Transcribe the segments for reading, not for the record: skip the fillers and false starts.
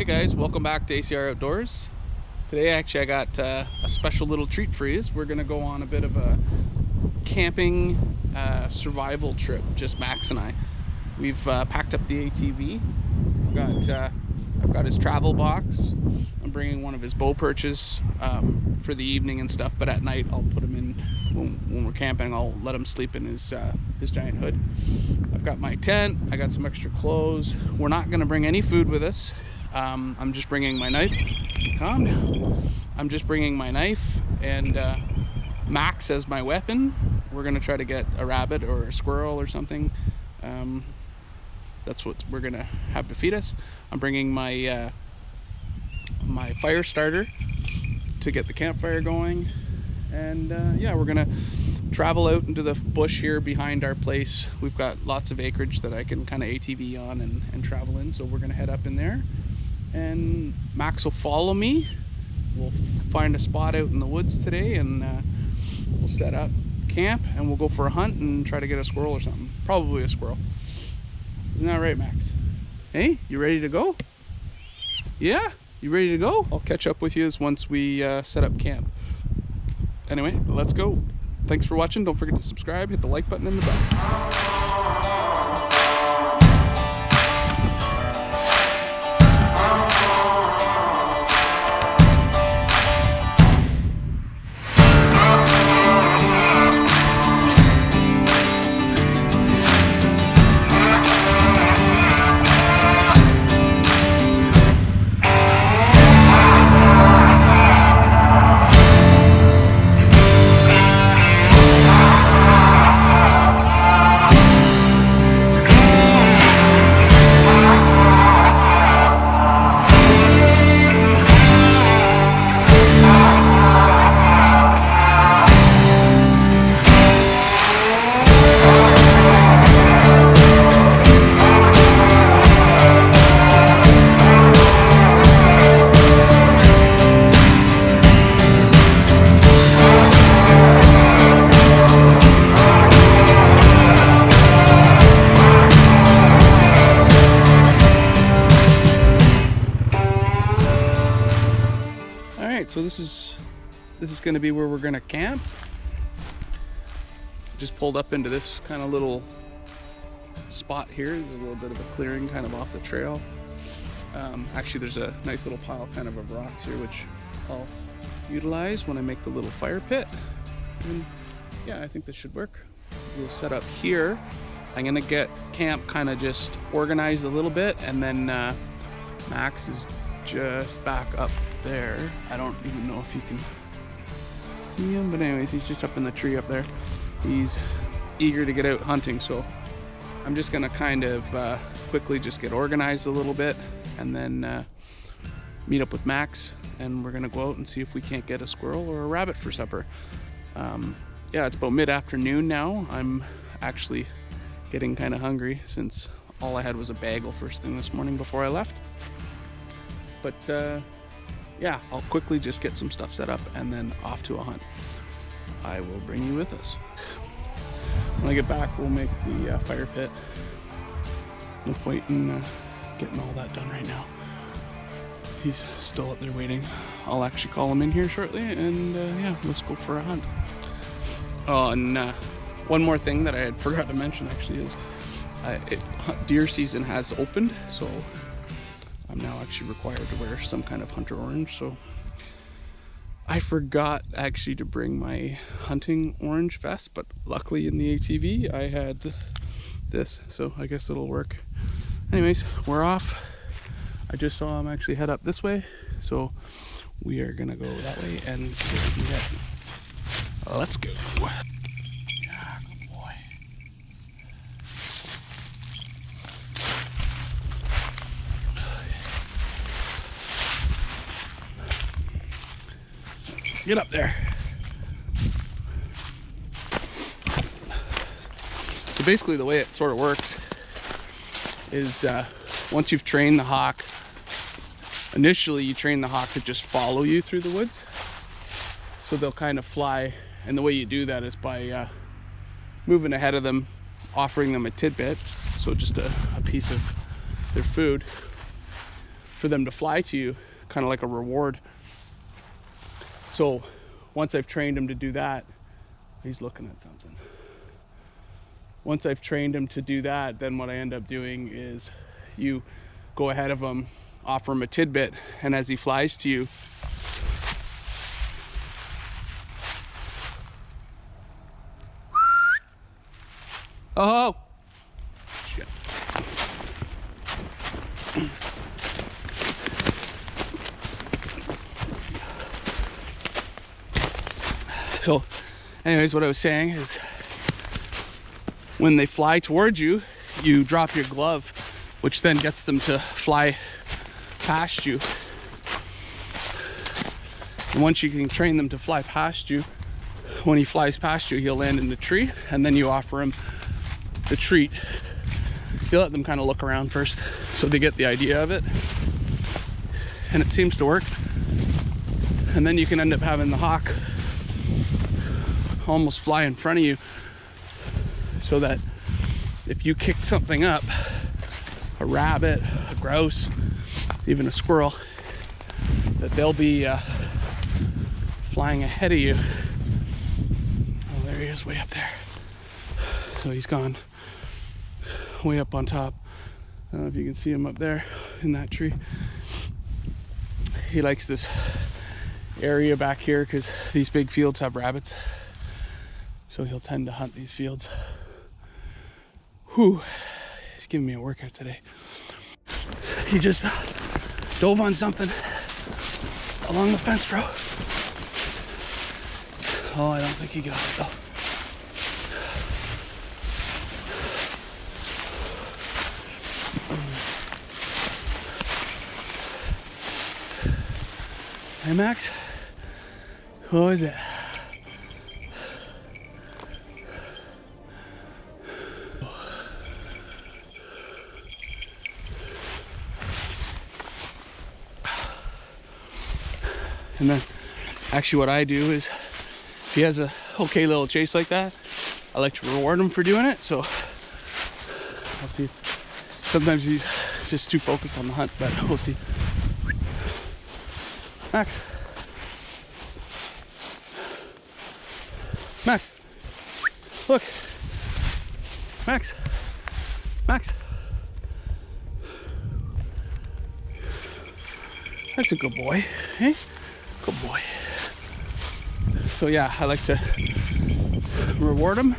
Hey guys, welcome back to ACR Outdoors. Today actually I got a special little treat for you. We're gonna go on a bit of a camping survival trip, just Max and I. We've packed up the ATV. I've got his travel box. I'm bringing one of his bow perches for the evening and stuff, but at night I'll put him in, when we're camping, I'll let him sleep in his giant hood. I've got my tent, I got some extra clothes. We're not gonna bring any food with us. I'm just bringing my knife. Calm down. I'm just bringing my knife and Maxx as my weapon. We're gonna try to get a rabbit or a squirrel or something. That's what we're gonna have to feed us. I'm bringing my my fire starter to get the campfire going, and yeah, we're gonna travel out into the bush here behind our place. We've got lots of acreage that I can kind of ATV on and travel in, so we're gonna head up in there. And Max will follow me. We'll find a spot out in the woods today, and we'll set up camp and we'll go for a hunt and try to get a squirrel or something. Probably a squirrel. Isn't that right, Max? Hey, you ready to go? Yeah? You ready to go? I'll catch up with you once we set up camp. Anyway, let's go. Thanks for watching. Don't forget to subscribe, hit the like button and the bell. So this is going to be where we're going to camp. Just pulled up into this kind of little spot here. There's a little bit of a clearing kind of off the trail. Actually, there's a nice little pile kind of rocks here, which I'll utilize when I make the little fire pit. And yeah, I think this should work. We'll set up here. I'm going to get camp kind of just organized a little bit, and then Max is just back up there. I don't even know if you can see him, but anyways, he's just up in the tree up there. He's eager to get out hunting, so I'm just gonna kind of quickly just get organized a little bit, and then meet up with Max, and we're gonna go out and see if we can't get a squirrel or a rabbit for supper. Yeah, it's about mid-afternoon now. I'm actually getting kind of hungry since all I had was a bagel first thing this morning before I left. But yeah, I'll quickly just get some stuff set up and then off to a hunt. I will bring you with us. When I get back, we'll make the fire pit. No point in getting all that done right now. He's still up there waiting. I'll actually call him in here shortly, and yeah, let's go for a hunt. Oh, and one more thing that I had forgot to mention actually is deer season has opened, so I'm now actually required to wear some kind of hunter orange. So I forgot actually to bring my hunting orange vest, but luckily in the ATV I had this, so I guess it'll work. Anyways, we're off. I just saw him actually head up this way, so we are gonna go that way and see what we can get. Let's go. Yeah, good boy. Get up there. So basically the way it sort of works is once you've trained the hawk, initially you train the hawk to just follow you through the woods. So they'll kind of fly, and the way you do that is by moving ahead of them, offering them a tidbit, so just a piece of their food, for them to fly to you, kind of like a reward. So once I've trained him to do that, he's looking at something. Once I've trained him to do that, then what I end up doing is you go ahead of him, offer him a tidbit, and as he flies to you, oh, shit. So anyways, what I was saying is when they fly towards you, you drop your glove, which then gets them to fly past you. And once you can train them to fly past you, when he flies past you, he'll land in the tree, and then you offer him the treat. You let them kind of look around first so they get the idea of it, and it seems to work. And then you can end up having the hawk almost fly in front of you, so that if you kick something up, a rabbit, a grouse, even a squirrel, that they'll be flying ahead of you. Oh, there he is way up there. So he's gone way up on top. I don't know if you can see him up there in that tree. He likes this area back here because these big fields have rabbits. So he'll tend to hunt these fields. Whew, he's giving me a workout today. He just dove on something along the fence row. Oh, I don't think he got it though. Hey Max, who is it? And then actually what I do is, if he has a okay little chase like that, I like to reward him for doing it. So I'll see. Sometimes he's just too focused on the hunt, but we'll see. Max. Max. Look. Max. Max. That's a good boy, eh? Good boy. So yeah, I like to reward him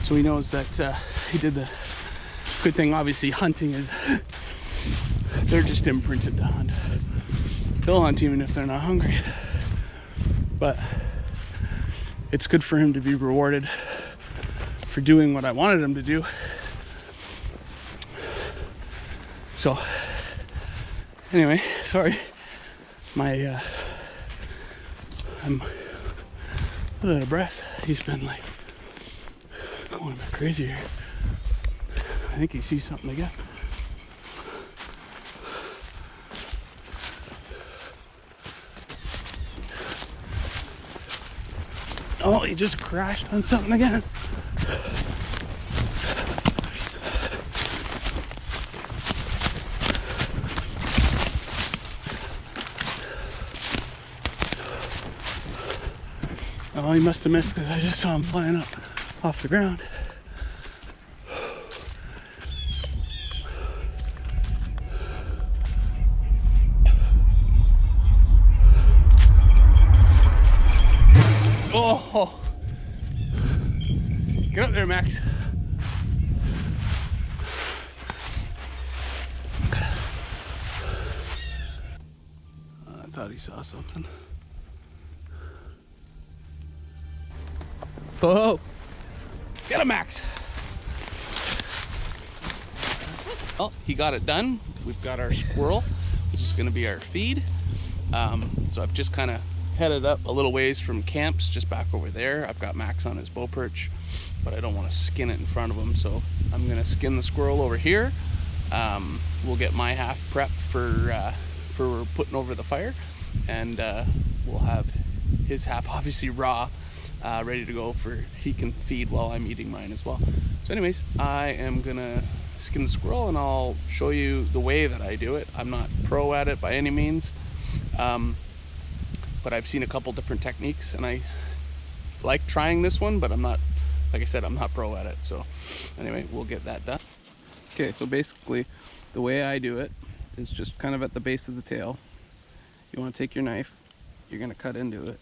so he knows that he did the good thing. Obviously hunting is, they're just imprinted to hunt. They'll hunt even if they're not hungry, but it's good for him to be rewarded for doing what I wanted him to do. So anyway, sorry, I'm a little out of breath. He's been like going a bit crazy here. I think he sees something again. Oh, he just crashed on something again. Oh, he must have missed because I just saw him flying up off the ground. Oh, get up there, Max. I thought he saw something. Oh, get him, Max. Well, he got it done. We've got our squirrel, which is going to be our feed. So I've just kind of headed up a little ways from camps, just back over there. I've got Max on his bow perch, but I don't want to skin it in front of him, so I'm going to skin the squirrel over here. We'll get my half prepped for putting over the fire, and we'll have his half obviously raw, ready to go for he can feed while I'm eating mine as well. So anyways, I am gonna skin the squirrel, and I'll show you the way that I do it. I'm not pro at it by any means, but I've seen a couple different techniques, and I like trying this one, but I'm not, like I said, I'm not pro at it. So anyway, we'll get that done. Okay, so basically the way I do it is just kind of at the base of the tail. You want to take your knife, you're going to cut into it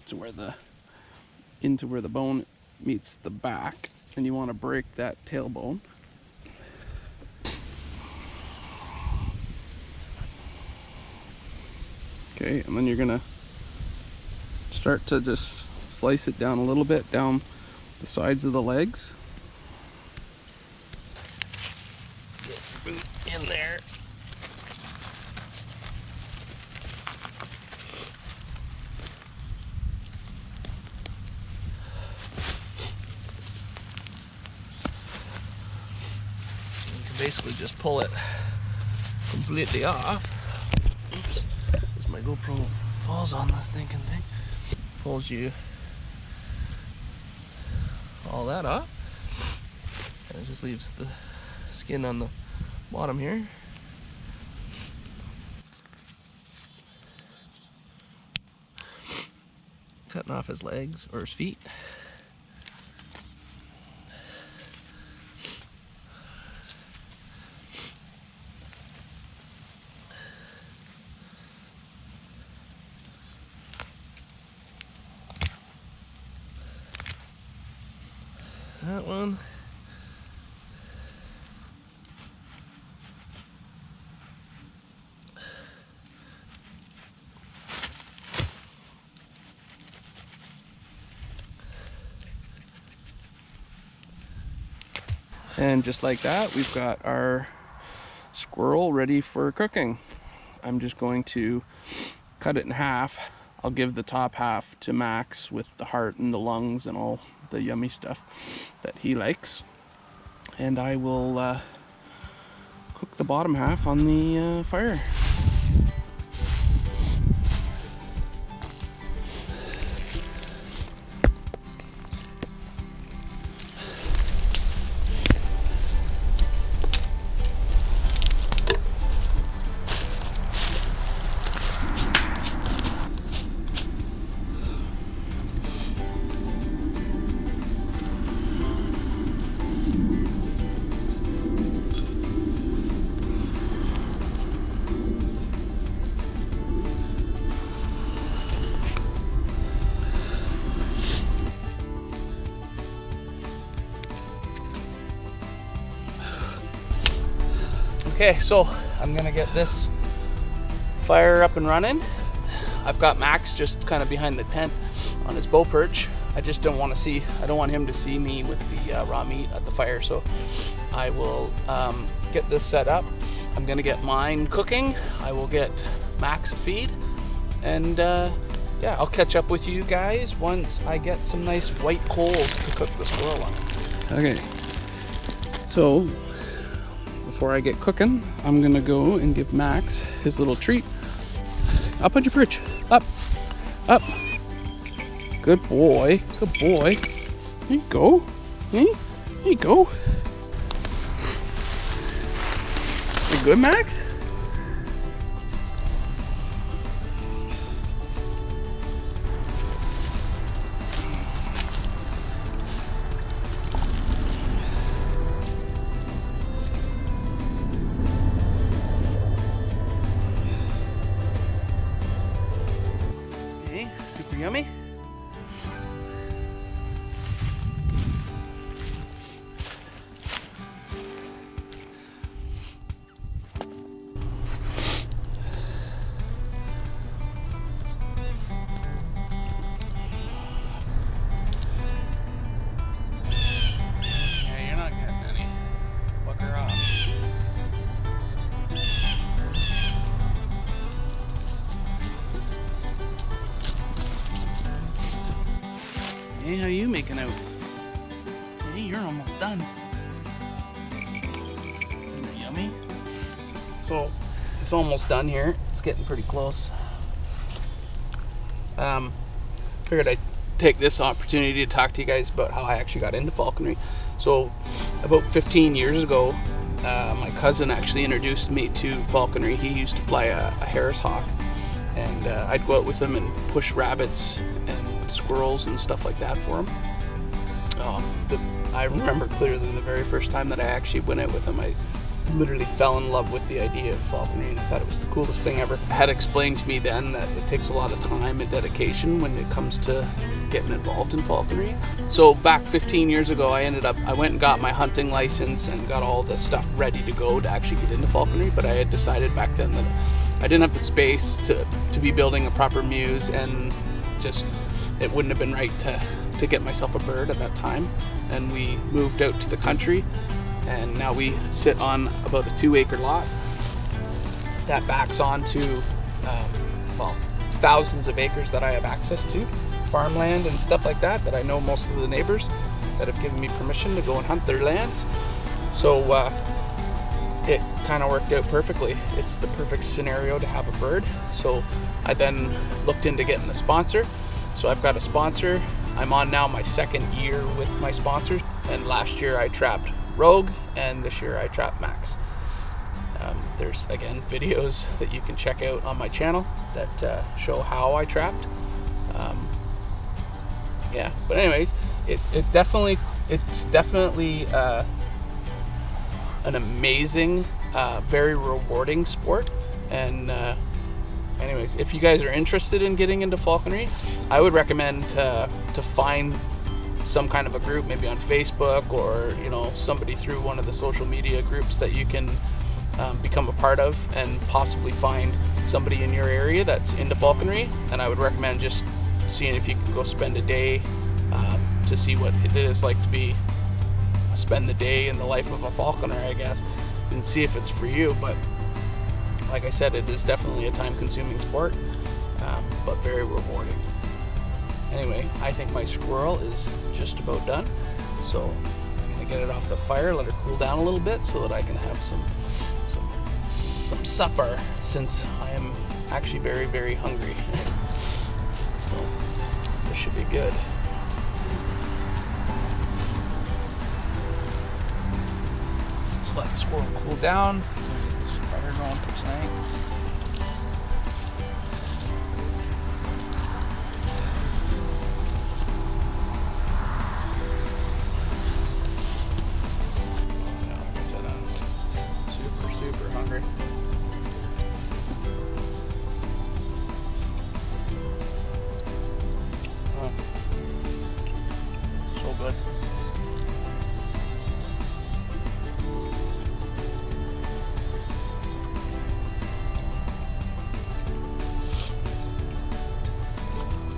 to where the bone meets the back, and you want to break that tailbone. Okay, and then you're going to start to just slice it down a little bit down the sides of the legs. Get in there. You can basically just pull it completely off. Oops, as my GoPro falls on this stinking thing. Pulls you all that off, and it just leaves the skin on the bottom here. Cutting off his legs or his feet. That one. And just like that, we've got our squirrel ready for cooking. I'm just going to cut it in half. I'll give the top half to Maxx with the heart and the lungs and all the yummy stuff that he likes. And I will cook the bottom half on the fire. Okay, so I'm gonna get this fire up and running. I've got Maxx just kind of behind the tent on his bow perch. I just don't want him to see me with the raw meat at the fire, so I will get this set up. I'm gonna get mine cooking. I will get Maxx a feed, and yeah, I'll catch up with you guys once I get some nice white coals to cook the squirrel on. Okay, so before I get cooking, I'm gonna go and give Maxx his little treat. Up on your perch, up, up. Good boy, good boy. There you go, there you go. You good, Maxx? Super yummy. Yeah, you're not getting any. Bugger off. Hey, how you making out? Hey, you're almost done. Isn't it yummy? So, it's almost done here. It's getting pretty close. Figured I'd take this opportunity to talk to you guys about how I actually got into falconry. So about 15 years ago, my cousin actually introduced me to falconry. He used to fly a Harris hawk, and I'd go out with him and push rabbits and squirrels and stuff like that for him. I remember clearly the very first time that I actually went out with him, I literally fell in love with the idea of falconry, and I thought it was the coolest thing ever. Had explained to me then that it takes a lot of time and dedication when it comes to getting involved in falconry. So back 15 years ago, I went and got my hunting license and got all the stuff ready to go to actually get into falconry, but I had decided back then that I didn't have the space to be building a proper muse, and just it wouldn't have been right to get myself a bird at that time. And we moved out to the country, and now we sit on about a 2-acre lot that backs onto thousands of acres that I have access to, farmland and stuff like that I know most of the neighbors that have given me permission to go and hunt their lands. So it kind of worked out perfectly. It's the perfect scenario to have a bird. So I then looked into getting a sponsor. So I've got a sponsor. I'm on now my 2nd year with my sponsors, and last year I trapped Rogue, and this year I trapped Maxx. There's again videos that you can check out on my channel that show how I trapped. Yeah, but anyways, it's definitely an amazing, very rewarding sport. And anyways, if you guys are interested in getting into falconry, I would recommend to find some kind of a group, maybe on Facebook, or somebody through one of the social media groups that you can become a part of, and possibly find somebody in your area that's into falconry. And I would recommend just seeing if you can go spend a day to see what it is like to spend the day in the life of a falconer, I guess, and see if it's for you. But like I said, it is definitely a time-consuming sport, but very rewarding. Anyway, I think my squirrel is just about done, so I'm gonna get it off the fire, let her cool down a little bit, so that I can have some supper, since I am actually very, very hungry. So this should be good. Just let the squirrel cool down. Get this fire going for tonight. Super hungry. Oh, so good.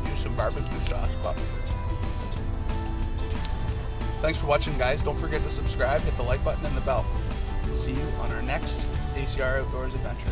Use some barbecue sauce, but thanks for watching, guys. Don't forget to subscribe, hit the like button and the bell. See you on our next ACR Outdoors adventure.